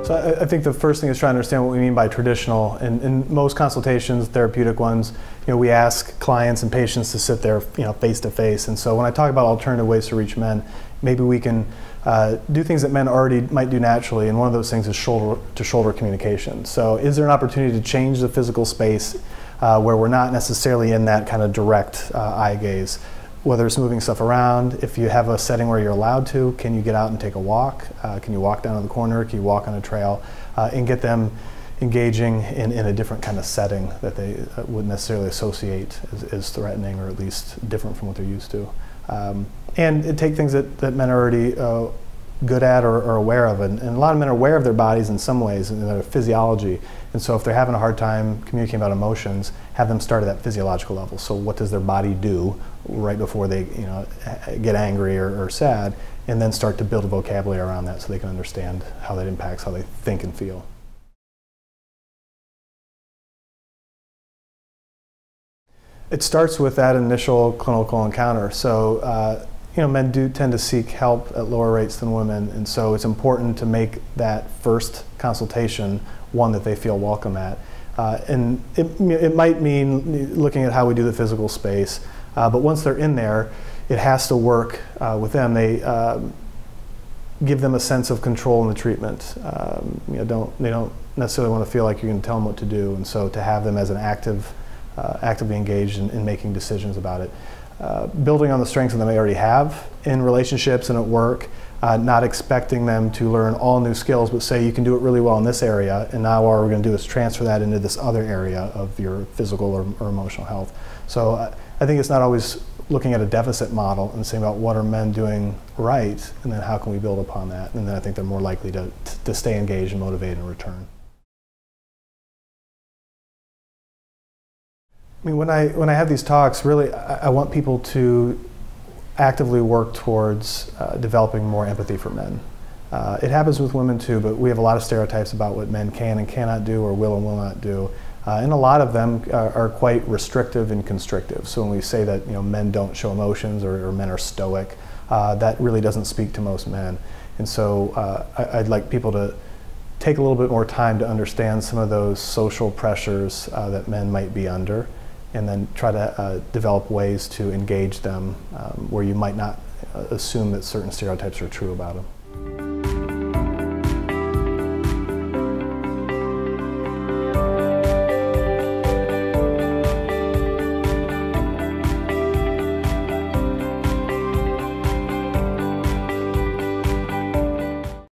So I think the first thing is trying to understand what we mean by traditional. In most consultations, therapeutic ones, we ask clients and patients to sit there, face to face. And so when I talk about alternative ways to reach men, maybe we can do things that men already might do naturally. And one of those things is shoulder-to-shoulder communication. So is there an opportunity to change the physical space where we're not necessarily in that kind of direct eye gaze? Whether it's moving stuff around, if you have a setting where you're allowed to, can you get out and take a walk? Can you walk down to the corner? Can you walk on a trail? And get them engaging in a different kind of setting that they wouldn't necessarily associate as threatening, or at least different from what they're used to. And take things that men are already good at or aware of. And a lot of men are aware of their bodies in some ways, and their physiology. And so if they're having a hard time communicating about emotions, have them start at that physiological level. So what does their body do right before they get angry or sad, and then start to build a vocabulary around that so they can understand how that impacts how they think and feel. It starts with that initial clinical encounter. So men do tend to seek help at lower rates than women, and so it's important to make that first consultation one that they feel welcome at. And it might mean looking at how we do the physical space, but once they're in there, it has to work with them. They give them a sense of control in the treatment. They don't necessarily want to feel like you can tell them what to do, and so to have them as an actively engaged in making decisions about it. Building on the strengths that they already have in relationships and at work, not expecting them to learn all new skills, but say you can do it really well in this area, and now what we're going to do is transfer that into this other area of your physical or emotional health. So I think it's not always looking at a deficit model and saying about what are men doing right, and then how can we build upon that, and then I think they're more likely to stay engaged and motivated in return. I mean, when I have these talks, really, I want people to actively work towards developing more empathy for men. It happens with women too, but we have a lot of stereotypes about what men can and cannot do, or will and will not do. And a lot of them are quite restrictive and constrictive. So when we say that men don't show emotions, or men are stoic, that really doesn't speak to most men. And so I'd like people to take a little bit more time to understand some of those social pressures that men might be under, and then try to develop ways to engage them where you might not assume that certain stereotypes are true about them.